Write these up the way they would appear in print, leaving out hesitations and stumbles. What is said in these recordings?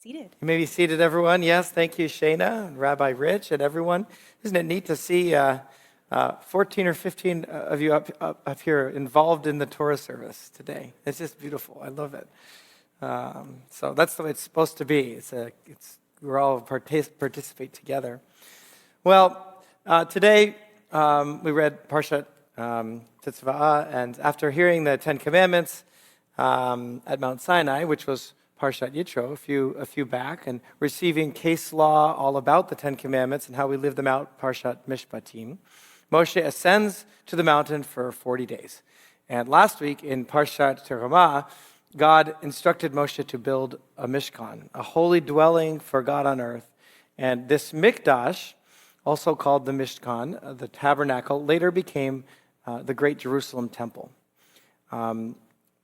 Seated. You may be seated, everyone. Yes, thank you, Shayna, and Rabbi Rich, and everyone. Isn't it neat to see 14 or 15 of you up here involved in the Torah service today? It's just beautiful. I love it. So that's the way it's supposed to be. We're all participate together. Well, today we read Parshat Tetzaveh, and after hearing the Ten Commandments at Mount Sinai, which was Parshat Yitro, a few back, and receiving case law all about the Ten Commandments and how we live them out, Parshat Mishpatim, Moshe ascends to the mountain for 40 days. And last week in Parshat Terumah, God instructed Moshe to build a Mishkan, a holy dwelling for God on earth. And this Mikdash, also called the Mishkan, the tabernacle, later became the Great Jerusalem Temple.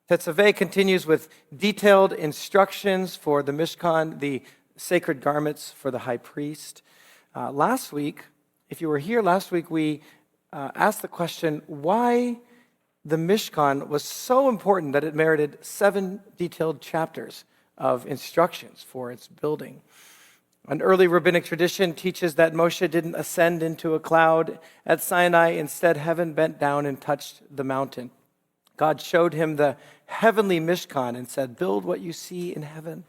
Tetzaveh continues with detailed instructions for the Mishkan, the sacred garments for the high priest. Last week, if you were here last week, we asked the question why the Mishkan was so important that it merited 7 detailed chapters of instructions for its building. An early rabbinic tradition teaches that Moshe didn't ascend into a cloud at Sinai. Instead, heaven bent down and touched the mountain. God showed him the heavenly Mishkan and said, "Build what you see in heaven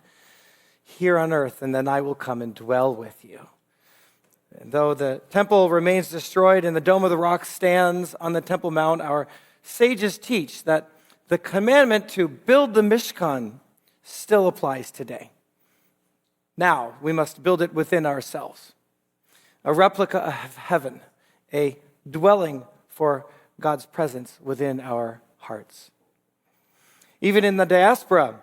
here on earth, and then I will come and dwell with you." And though the temple remains destroyed and the Dome of the Rock stands on the Temple Mount, our sages teach that the commandment to build the Mishkan still applies today. Now, we must build it within ourselves. A replica of heaven, a dwelling for God's presence within our hearts. Even in the diaspora,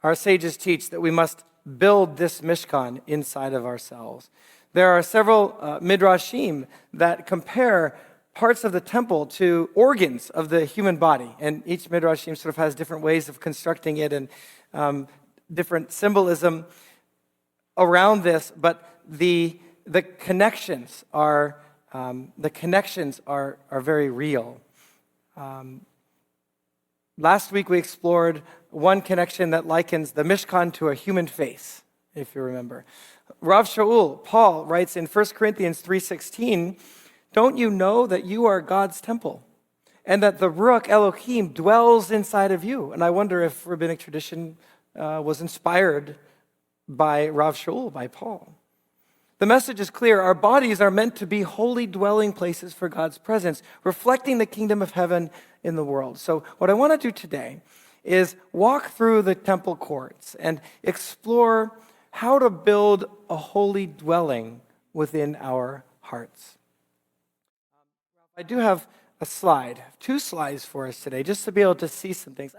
our sages teach that we must build this Mishkan inside of ourselves. There are several midrashim that compare parts of the temple to organs of the human body, and each midrashim sort of has different ways of constructing it and different symbolism around this. But the connections are very real. Last week we explored one connection that likens the Mishkan to a human face, if you remember. Rav Shaul, Paul, writes in 1 Corinthians 3:16, "Don't you know that you are God's temple and that the Ruach Elohim dwells inside of you?" And I wonder if rabbinic tradition was inspired by Rav Shaul, by Paul. The message is clear. Our bodies are meant to be holy dwelling places for God's presence, reflecting the kingdom of heaven in the world. So what I want to do today is walk through the temple courts and explore how to build a holy dwelling within our hearts. I do have a slide, 2 slides for us today, just to be able to see some things.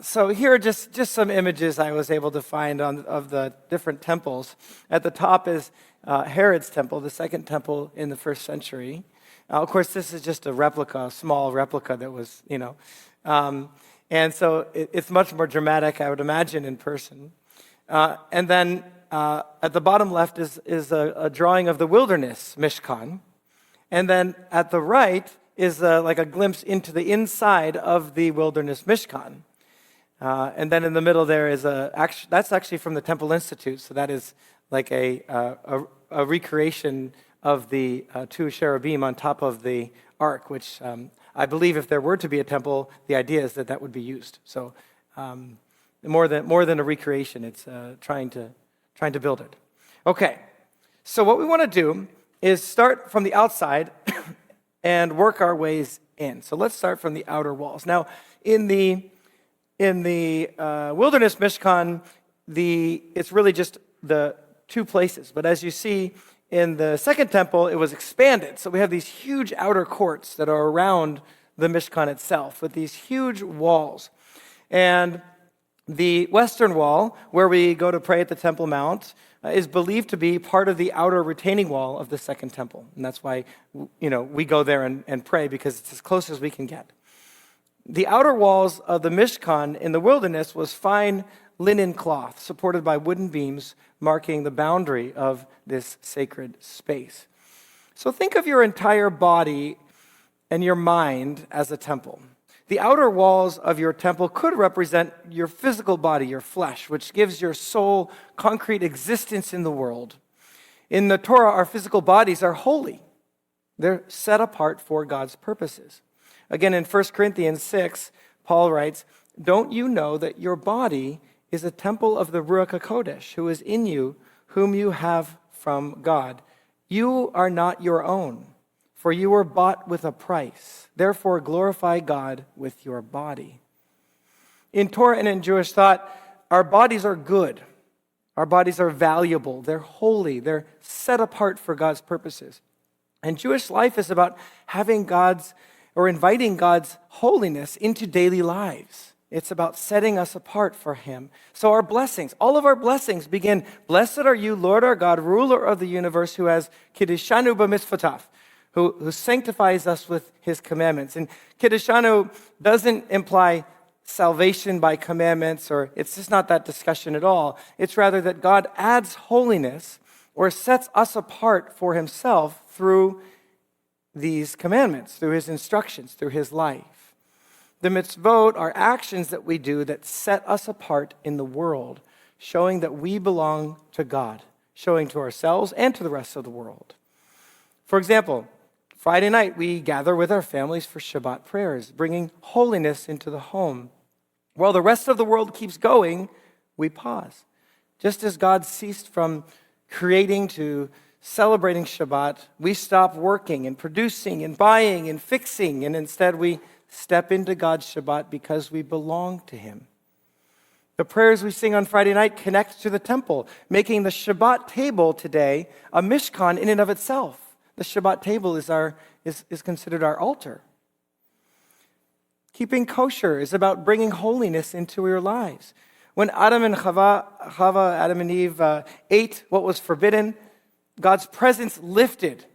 So here are just some images I was able to find of the different temples. At the top is Herod's temple, the second temple in the 1st century. Of course, this is just a replica, a small replica that was, and so it's much more dramatic, I would imagine, in person. And then at the bottom left is a drawing of the wilderness Mishkan. And then at the right is like a glimpse into the inside of the wilderness Mishkan. And then in the middle there is that's actually from the Temple Institute, so that is like a recreation of the 2 cherubim on top of the ark, which I believe if there were to be a temple, the idea is that would be used. So more than a recreation, it's trying to build it. Okay, so what we want to do is start from the outside and work our ways in. So let's start from the outer walls. Now, in the wilderness Mishkan, it's really just the 2 places. But as you see in the second temple, it was expanded. So we have these huge outer courts that are around the Mishkan itself with these huge walls. And the western wall, where we go to pray at the Temple Mount, is believed to be part of the outer retaining wall of the second temple. And that's why, we go there and pray, because it's as close as we can get. The outer walls of the Mishkan in the wilderness was fine linen cloth supported by wooden beams marking the boundary of this sacred space. So think of your entire body and your mind as a temple. The outer walls of your temple could represent your physical body, your flesh, which gives your soul concrete existence in the world. In the Torah, our physical bodies are holy. They're set apart for God's purposes. Again, in 1 Corinthians 6, Paul writes, "Don't you know that your body is a temple of the Ruach HaKodesh, who is in you, whom you have from God? You are not your own, for you were bought with a price. Therefore, glorify God with your body." In Torah and in Jewish thought, our bodies are good. Our bodies are valuable. They're holy. They're set apart for God's purposes. And Jewish life is about having inviting God's holiness into daily lives. It's about setting us apart for Him. So our blessings, all of our blessings begin, "Blessed are you, Lord our God, ruler of the universe, who has kiddishanu b'mitzvotav," who sanctifies us with His commandments. And kiddishanu doesn't imply salvation by commandments, or it's just not that discussion at all. It's rather that God adds holiness or sets us apart for Himself through these commandments, through His instructions, through His life. The mitzvot are actions that we do that set us apart in the world, showing that we belong to God, showing to ourselves and to the rest of the world. For example, Friday night we gather with our families for Shabbat prayers, bringing holiness into the home. While the rest of the world keeps going, we pause. Just as God ceased from creating to celebrating Shabbat, we stop working and producing and buying and fixing, and instead we step into God's Shabbat because we belong to Him. The prayers we sing on Friday night connect to the temple, making the Shabbat table today a Mishkan in and of itself. The Shabbat table is considered our altar. Keeping kosher is about bringing holiness into your lives. When Adam and Eve ate what was forbidden, God's presence lifted,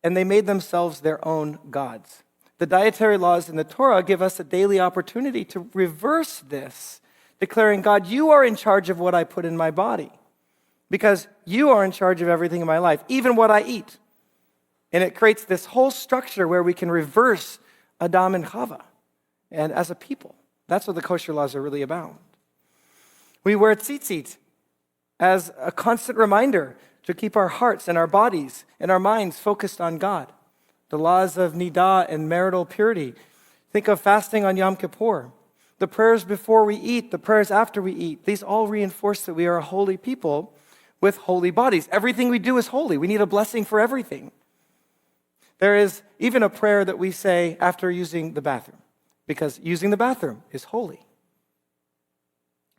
and they made themselves their own gods. The dietary laws in the Torah give us a daily opportunity to reverse this, declaring, "God, you are in charge of what I put in my body, because you are in charge of everything in my life, even what I eat." And it creates this whole structure where we can reverse Adam and Chava, and as a people. That's what the kosher laws are really about. We wear tzitzit as a constant reminder to keep our hearts and our bodies and our minds focused on God. The laws of nidah and marital purity. Think of fasting on Yom Kippur. The prayers before we eat, the prayers after we eat. These all reinforce that we are a holy people with holy bodies. Everything we do is holy. We need a blessing for everything. There is even a prayer that we say after using the bathroom, because using the bathroom is holy.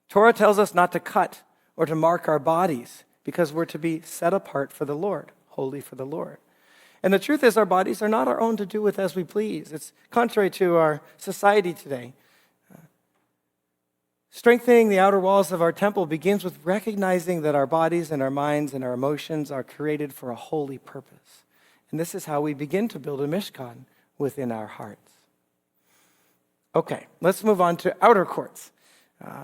Torah tells us not to cut or to mark our bodies, because we're to be set apart for the Lord, holy for the Lord. And the truth is, our bodies are not our own to do with as we please. It's contrary to our society today. Strengthening the outer walls of our temple begins with recognizing that our bodies and our minds and our emotions are created for a holy purpose. And this is how we begin to build a Mishkan within our hearts. Okay, let's move on to outer courts.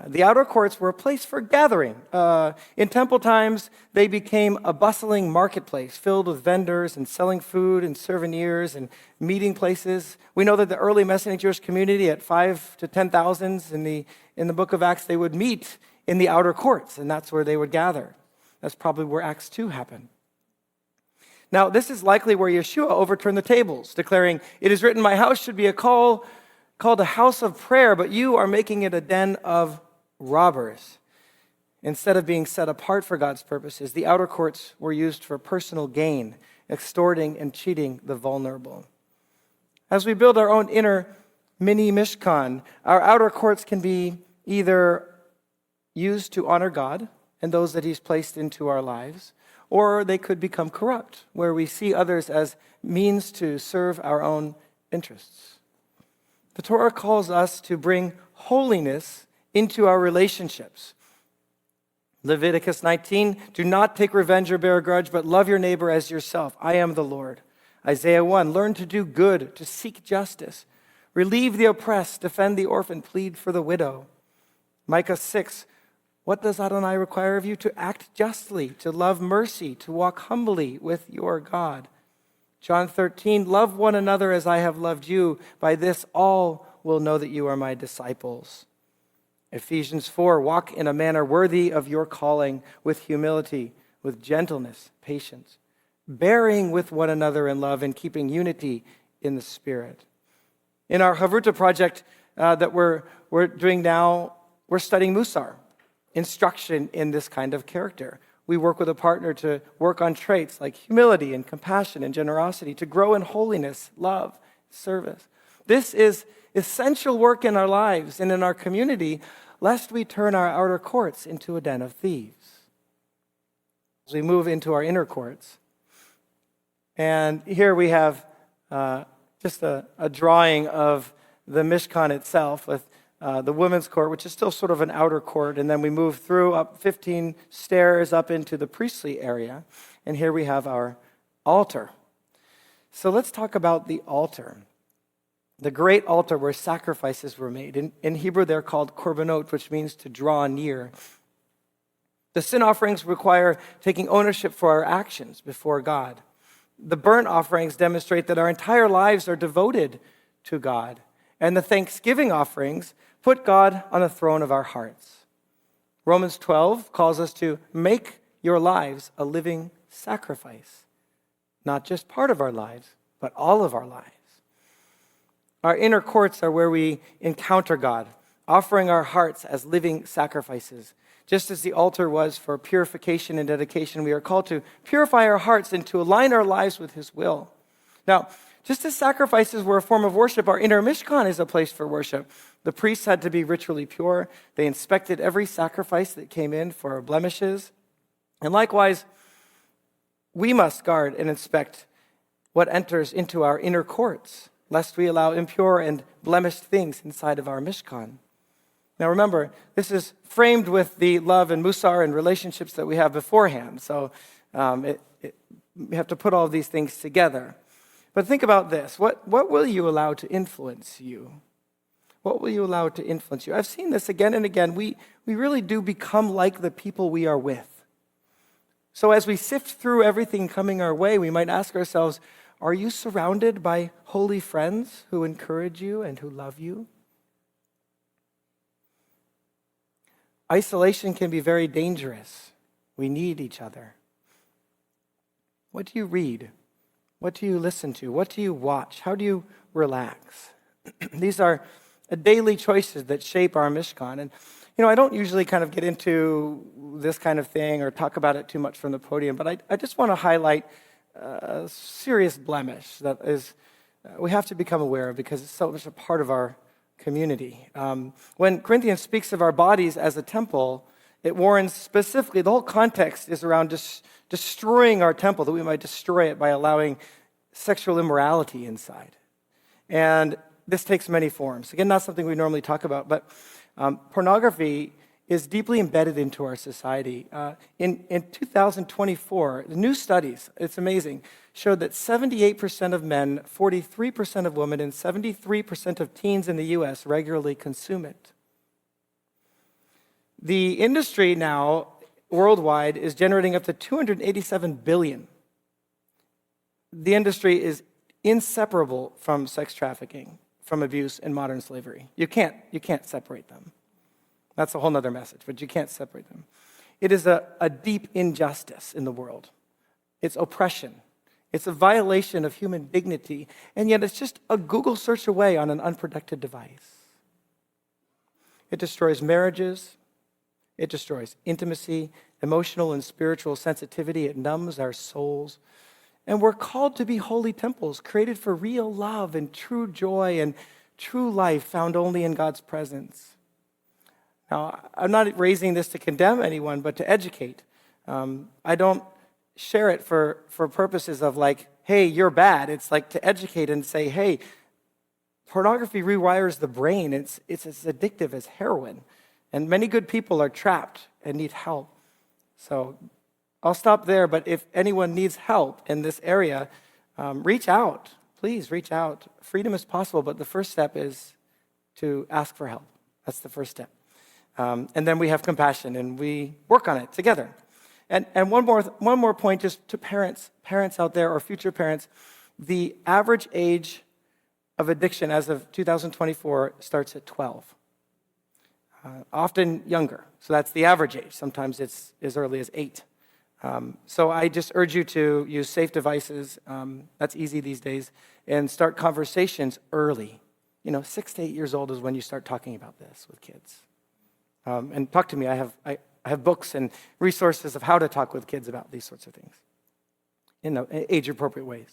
The outer courts were a place for gathering. In temple times, they became a bustling marketplace filled with vendors and selling food and souvenirs and meeting places. We know that the early Messianic Jewish community at 5 to 10,000 in the book of Acts, they would meet in the outer courts, and that's where they would gather. That's probably where Acts 2 happened. Now, this is likely where Yeshua overturned the tables, declaring, "It is written, my house should be called a house of prayer, but you are making it a den of robbers." Instead of being set apart for God's purposes, the outer courts were used for personal gain, extorting and cheating the vulnerable. As we build our own inner mini Mishkan, our outer courts can be either used to honor God and those that He's placed into our lives, or they could become corrupt, where we see others as means to serve our own interests. The Torah calls us to bring holiness into our relationships. Leviticus 19, "Do not take revenge or bear a grudge, but love your neighbor as yourself. I am the Lord." Isaiah 1, "Learn to do good, to seek justice. Relieve the oppressed, defend the orphan, plead for the widow." Micah 6, "What does Adonai require of you? To act justly, to love mercy, to walk humbly with your God." John 13, love one another as I have loved you. By this all will know that you are my disciples. Ephesians 4, walk in a manner worthy of your calling, with humility, with gentleness, patience, bearing with one another in love and keeping unity in the Spirit. In our Havruta project that we're doing now, we're studying Musar, instruction in this kind of character. We work with a partner to work on traits like humility and compassion and generosity, to grow in holiness, love, service. This is essential work in our lives and in our community, lest we turn our outer courts into a den of thieves. As we move into our inner courts, and here we have just a drawing of the Mishkan itself with the women's court, which is still sort of an outer court, and then we move through up 15 stairs up into the priestly area, and here we have our altar. So let's talk about the altar. The great altar where sacrifices were made. In Hebrew, they're called korbanot, which means to draw near. The sin offerings require taking ownership for our actions before God. The burnt offerings demonstrate that our entire lives are devoted to God. And the thanksgiving offerings put God on the throne of our hearts. Romans 12 calls us to make your lives a living sacrifice. Not just part of our lives, but all of our lives. Our inner courts are where we encounter God, offering our hearts as living sacrifices. Just as the altar was for purification and dedication, we are called to purify our hearts and to align our lives with His will. Now, just as sacrifices were a form of worship, our inner Mishkan is a place for worship. The priests had to be ritually pure. They inspected every sacrifice that came in for blemishes. And likewise, we must guard and inspect what enters into our inner courts, lest we allow impure and blemished things inside of our Mishkan. Now remember, this is framed with the love and musar and relationships that we have beforehand. So we have to put all of these things together. But think about this. What will you allow to influence you? What will you allow to influence you? I've seen this again and again. We really do become like the people we are with. So as we sift through everything coming our way, we might ask ourselves, are you surrounded by holy friends who encourage you and who love you? Isolation can be very dangerous. We need each other. What do you read? What do you listen to? What do you watch? How do you relax? These are daily choices that shape our Mishkan. And, I don't usually kind of get into this kind of thing or talk about it too much from the podium, but I just want to highlight a serious blemish that is we have to become aware of because it's so much a part of our community. When Corinthians speaks of our bodies as a temple, it warns specifically, the whole context is around destroying our temple, that we might destroy it by allowing sexual immorality inside. And this takes many forms. Again, not something we normally talk about, but pornography is deeply embedded into our society. In 2024, the new studies, it's amazing, showed that 78% of men, 43% of women, and 73% of teens in the U.S. regularly consume it. The industry now, worldwide, is generating up to $287 billion. The industry is inseparable from sex trafficking, from abuse, and modern slavery. You can't separate them. That's a whole other message, but you can't separate them. It is a deep injustice in the world. It's oppression. It's a violation of human dignity, and yet it's just a Google search away on an unprotected device. It destroys marriages. It destroys intimacy, emotional and spiritual sensitivity. It numbs our souls. And we're called to be holy temples, created for real love and true joy and true life found only in God's presence. Now, I'm not raising this to condemn anyone, but to educate. I don't share it for purposes of like, hey, you're bad. It's like to educate and say, hey, pornography rewires the brain. It's as addictive as heroin. And many good people are trapped and need help. So I'll stop there, but if anyone needs help in this area, reach out. Please reach out. Freedom is possible, but the first step is to ask for help. That's the first step. And then we have compassion, and we work on it together. And one more point just to parents out there or future parents. the average age of addiction as of 2024 starts at 12. Often younger. So that's the average age. Sometimes it's as early as 8. So I just urge you to use safe devices. That's easy these days. And start conversations early. 6 to 8 years old is when you start talking about this with kids. And talk to me. I have books and resources of how to talk with kids about these sorts of things in age-appropriate ways.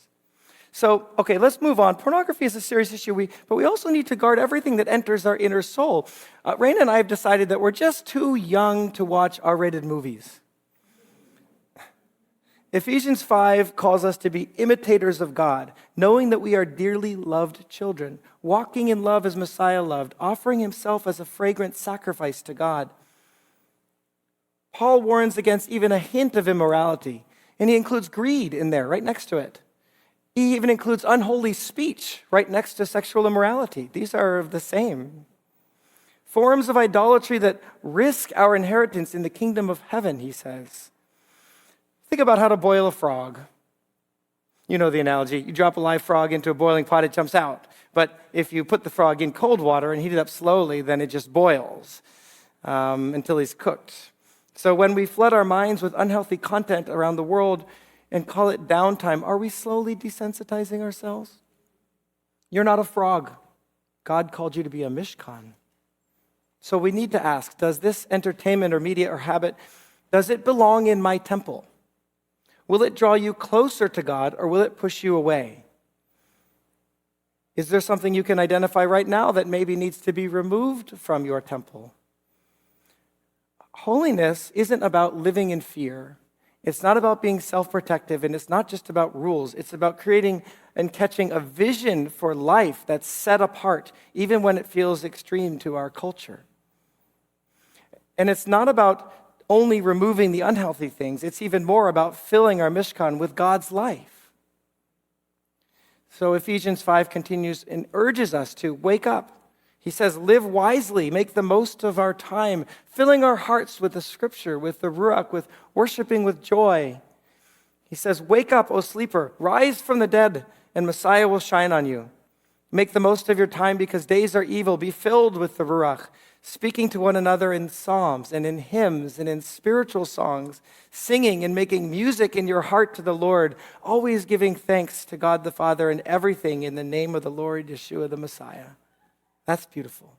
So, okay, let's move on. Pornography is a serious issue, but we also need to guard everything that enters our inner soul. Raina and I have decided that we're just too young to watch R-rated movies. Ephesians 5 calls us to be imitators of God, knowing that we are dearly loved children, walking in love as Messiah loved, offering himself as a fragrant sacrifice to God. Paul warns against even a hint of immorality, and he includes greed in there, right next to it. He even includes unholy speech right next to sexual immorality. These are the same. Forms of idolatry that risk our inheritance in the kingdom of heaven, he says. Think about how to boil a frog. You know the analogy. You drop a live frog into a boiling pot, it jumps out. But if you put the frog in cold water and heat it up slowly, then it just boils until he's cooked. So when we flood our minds with unhealthy content around the world and call it downtime, are we slowly desensitizing ourselves? You're not a frog. God called you to be a Mishkan. So we need to ask, does this entertainment or media or habit, does it belong in my temple? Will it draw you closer to God or will it push you away? Is there something you can identify right now that maybe needs to be removed from your temple? Holiness isn't about living in fear. It's not about being self-protective, and it's not just about rules. It's about creating and catching a vision for life that's set apart, even when it feels extreme to our culture. And it's not about only removing the unhealthy things. It's even more about filling our Mishkan with God's life. So Ephesians 5 continues and urges us to wake up. He says, live wisely, make the most of our time, filling our hearts with the scripture, with the Ruach, with worshiping with joy. He says, wake up, O sleeper, rise from the dead, and Messiah will shine on you. Make the most of your time because days are evil. Be filled with the Ruach, speaking to one another in psalms and in hymns and in spiritual songs, singing and making music in your heart to the Lord, always giving thanks to God the Father and everything in the name of the Lord Yeshua the Messiah. That's beautiful.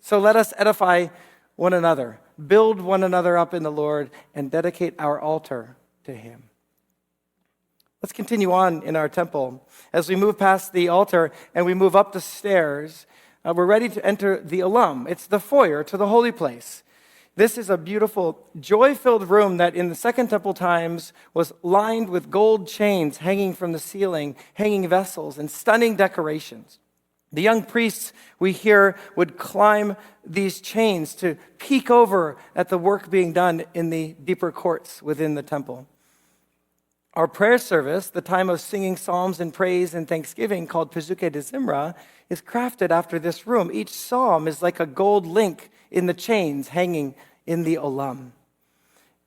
So let us edify one another, build one another up in the Lord, and dedicate our altar to him. Let's continue on in our temple. As we move past the altar and we move up the stairs, we're ready to enter the Olam. It's the foyer to the holy place. This is a beautiful, joy-filled room that in the Second Temple times was lined with gold chains hanging from the ceiling, hanging vessels, and stunning decorations. The young priests, we hear, would climb these chains to peek over at the work being done in the deeper courts within the temple. Our prayer service, the time of singing psalms and praise and thanksgiving called Pezukei de Zimra, is crafted after this room. Each psalm is like a gold link in the chains hanging in the Olam.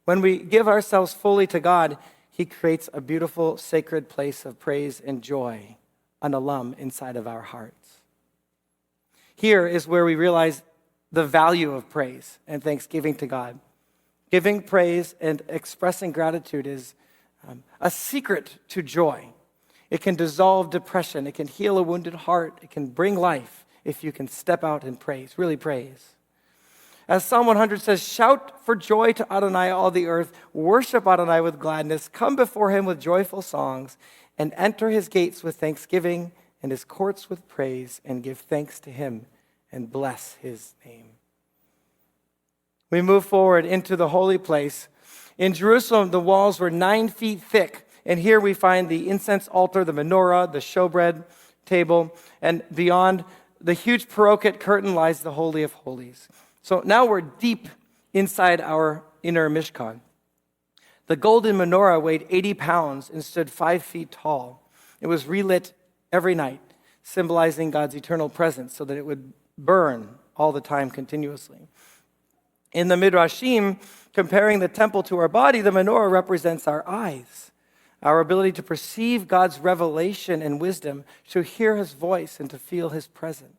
When we give ourselves fully to God, he creates a beautiful, sacred place of praise and joy, an Olam inside of our hearts. Here is where we realize the value of praise and thanksgiving to God. Giving praise and expressing gratitude is a secret to joy. It can dissolve depression. It can heal a wounded heart. It can bring life if you can step out and praise, really praise. As Psalm 100 says, shout for joy to Adonai, all the earth. Worship Adonai with gladness. Come before him with joyful songs and enter his gates with thanksgiving and his courts with praise, and give thanks to him and bless his name. We move forward into the holy place. In Jerusalem, the walls were 9 feet thick, and here we find the incense altar, the menorah, the showbread table, and beyond the huge parochet curtain lies the Holy of Holies. So now we're deep inside our inner Mishkan. The golden menorah weighed 80 pounds and stood 5 feet tall. It was relit every night, symbolizing God's eternal presence so that it would burn all the time continuously. In the Midrashim, comparing the temple to our body, the menorah represents our eyes. our ability to perceive God's revelation and wisdom, to hear his voice and to feel his presence.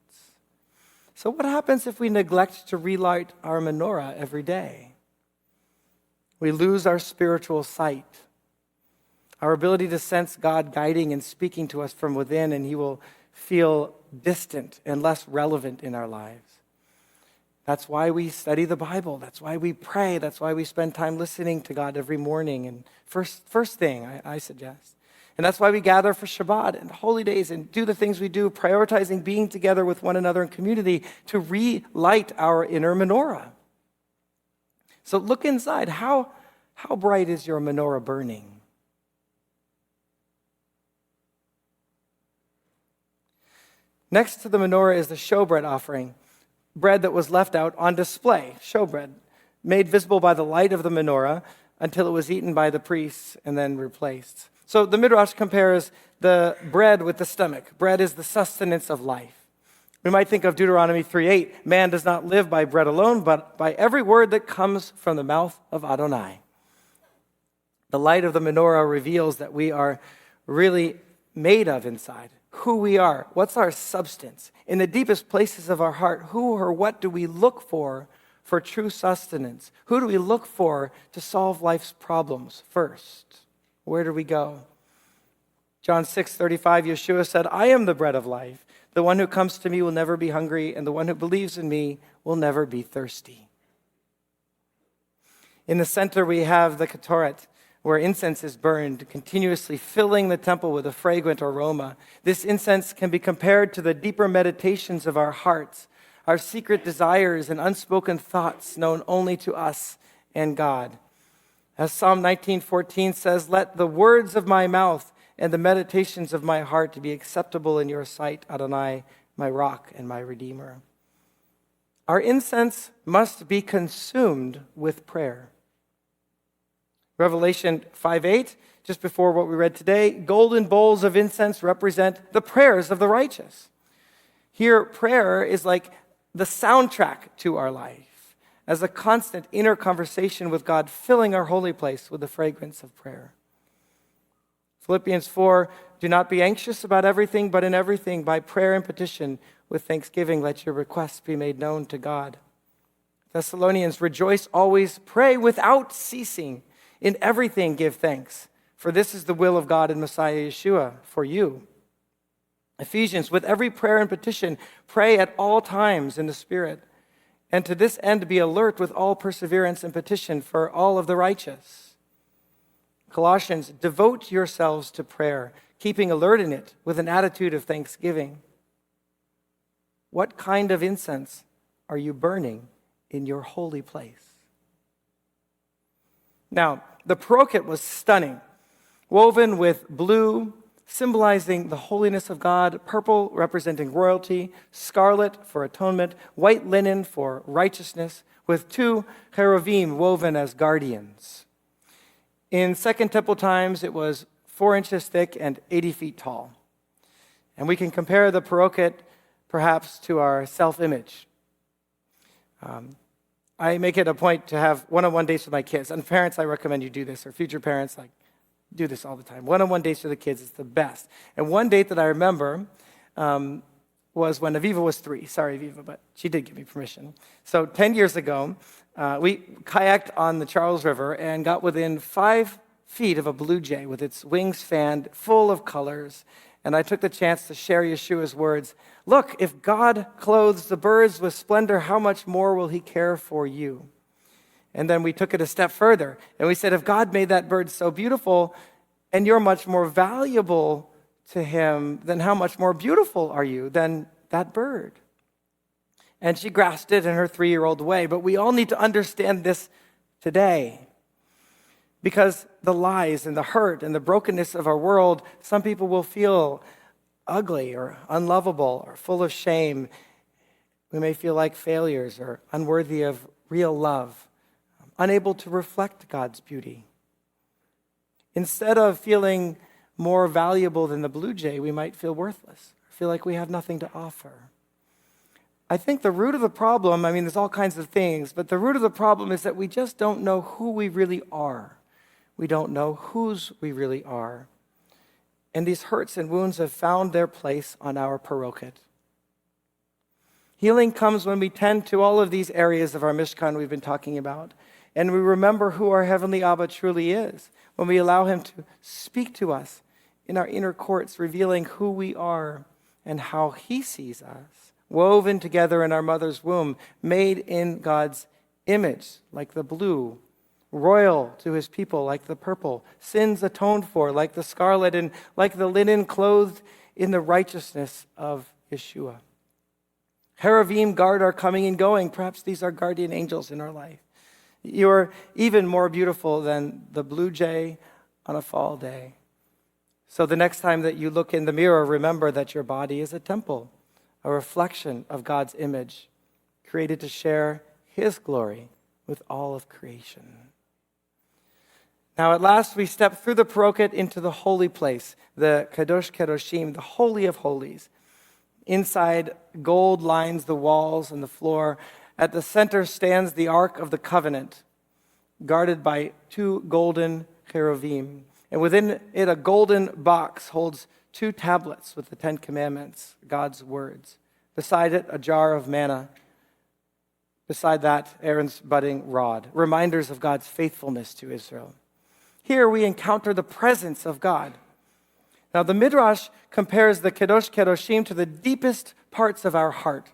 So what happens if we neglect to relight our menorah every day? We lose our spiritual sight, our ability to sense God guiding and speaking to us from within, and he will feel distant and less relevant in our lives. That's why we study the Bible. That's why we pray. That's why we spend time listening to God every morning. And first thing I suggest. And that's why we gather for Shabbat and holy days and do the things we do, prioritizing being together with one another in community to relight our inner menorah. So look inside. How bright is your menorah burning? Next to the menorah is the showbread offering, bread that was left out on display, showbread, made visible by the light of the menorah until it was eaten by the priests and then replaced. So the Midrash compares the bread with the stomach. Bread is the sustenance of life. We might think of Deuteronomy 3:8, man does not live by bread alone, but by every word that comes from the mouth of Adonai. The light of the menorah reveals that we are really made of inside, who we are, what's our substance. In the deepest places of our heart, who or what do we look for true sustenance? Who do we look for to solve life's problems first? Where do we go? John 6:35, Yeshua said, I am the bread of life. The one who comes to me will never be hungry, and the one who believes in me will never be thirsty. In the center, we have the Ketoret, where incense is burned, continuously filling the temple with a fragrant aroma. This incense can be compared to the deeper meditations of our hearts, our secret desires and unspoken thoughts known only to us and God. As Psalm 19:14 says, let the words of my mouth and the meditations of my heart be acceptable in your sight, Adonai, my rock and my redeemer. Our incense must be consumed with prayer. Revelation 5:8, just before what we read today, golden bowls of incense represent the prayers of the righteous. Here, prayer is like the soundtrack to our life, as a constant inner conversation with God, filling our holy place with the fragrance of prayer. Philippians 4, do not be anxious about everything, but in everything, by prayer and petition, with thanksgiving, let your requests be made known to God. Thessalonians, rejoice always, pray without ceasing. In everything give thanks, for this is the will of God in Messiah Yeshua for you. Ephesians, with every prayer and petition, pray at all times in the Spirit, and to this end be alert with all perseverance and petition for all of the righteous. Colossians, devote yourselves to prayer, keeping alert in it with an attitude of thanksgiving. What kind of incense are you burning in your holy place? Now, the paroket was stunning, woven with blue, symbolizing the holiness of God, purple representing royalty, scarlet for atonement, white linen for righteousness, with two cherubim woven as guardians. In Second Temple times, it was 4 inches thick and 80 feet tall. And we can compare the paroket perhaps to our self-image. I make it a point to have one-on-one dates with my kids. And parents, I recommend you do this, or future parents, do this all the time. One-on-one dates with the kids is the best. And one date that I remember was when Aviva was 3. Sorry, Aviva, but she did give me permission. So 10 years ago, we kayaked on the Charles River and got within 5 feet of a blue jay with its wings fanned, full of colors. And I took the chance to share Yeshua's words, look, if God clothes the birds with splendor, how much more will he care for you? And then we took it a step further, and we said, if God made that bird so beautiful, and you're much more valuable to him, then how much more beautiful are you than that bird? And she grasped it in her 3-year-old way, but we all need to understand this today. Because the lies and the hurt and the brokenness of our world, some people will feel ugly or unlovable or full of shame. We may feel like failures or unworthy of real love, unable to reflect God's beauty. Instead of feeling more valuable than the blue jay, we might feel worthless, feel like we have nothing to offer. I think the root of the problem, there's all kinds of things, but the root of the problem is that we just don't know who we really are. we don't know whose we really are. And these hurts and wounds have found their place on our parokhet. Healing comes when we tend to all of these areas of our Mishkan we've been talking about, and we remember who our Heavenly Abba truly is, when we allow him to speak to us in our inner courts, revealing who we are and how he sees us, woven together in our mother's womb, made in God's image, like the blue, royal to his people, like the purple, sins atoned for, like the scarlet, and like the linen clothed in the righteousness of Yeshua. Cheruvim guard our coming and going. Perhaps these are guardian angels in our life. You're even more beautiful than the blue jay on a fall day. So the next time that you look in the mirror, remember that your body is a temple, a reflection of God's image, created to share his glory with all of creation. Now at last we step through the parokhet into the holy place, the Kadosh Kedoshim, the Holy of Holies. Inside, gold lines the walls and the floor. At the center stands the Ark of the Covenant, guarded by 2 golden cheruvim. And within it, a golden box holds 2 tablets with the 10 Commandments, God's words. Beside it, a jar of manna. Beside that, Aaron's budding rod, reminders of God's faithfulness to Israel. Here we encounter the presence of God. Now, the Midrash compares the Kadosh Kedoshim to the deepest parts of our heart,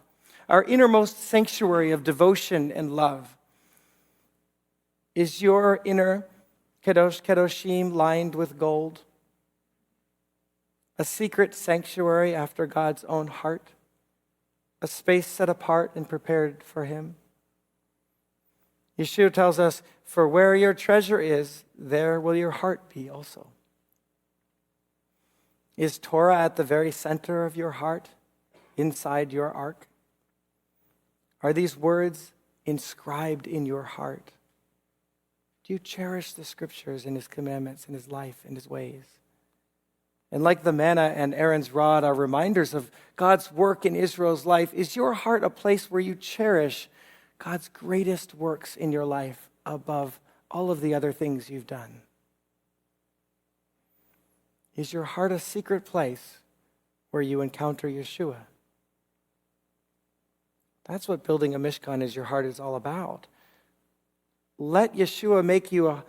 our innermost sanctuary of devotion and love. Is your inner Kadosh Kedoshim lined with gold? A secret sanctuary after God's own heart? A space set apart and prepared for him? Yeshua tells us, for where your treasure is, there will your heart be also. Is Torah at the very center of your heart, inside your ark? Are these words inscribed in your heart? Do you cherish the scriptures and his commandments and his life and his ways? And like the manna and Aaron's rod are reminders of God's work in Israel's life, is your heart a place where you cherish God's greatest works in your life above all of the other things you've done? Is your heart a secret place where you encounter Yeshua? That's what building a Mishkan is your heart is all about. Let Yeshua make you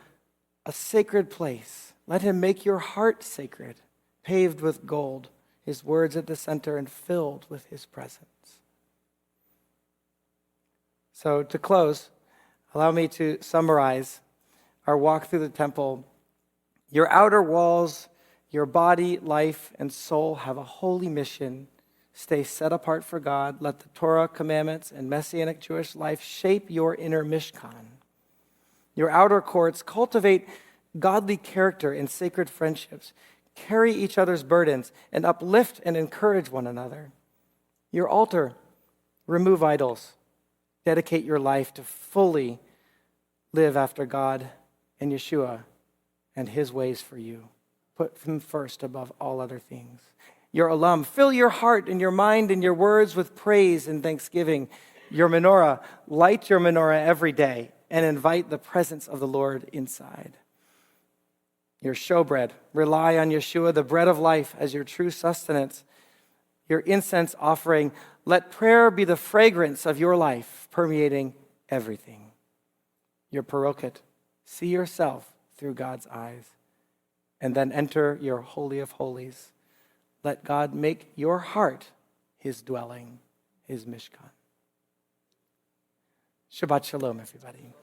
a sacred place. Let him make your heart sacred, paved with gold, his words at the center and filled with his presence. So to close, allow me to summarize our walk through the temple. Your outer walls, your body, life, and soul have a holy mission. Stay set apart for God. Let the Torah, commandments, and Messianic Jewish life shape your inner Mishkan. Your outer courts cultivate godly character and sacred friendships. Carry each other's burdens and uplift and encourage one another. Your altar, remove idols. Dedicate your life to fully live after God and Yeshua and his ways for you. Put him first above all other things. Your olam, fill your heart and your mind and your words with praise and thanksgiving. Your menorah, light your menorah every day and invite the presence of the Lord inside. Your showbread, rely on Yeshua, the bread of life, as your true sustenance. Your incense offering, let prayer be the fragrance of your life, permeating everything. Your parokhet, see yourself through God's eyes. And then enter your Holy of Holies. Let God make your heart his dwelling, his Mishkan. Shabbat Shalom, everybody.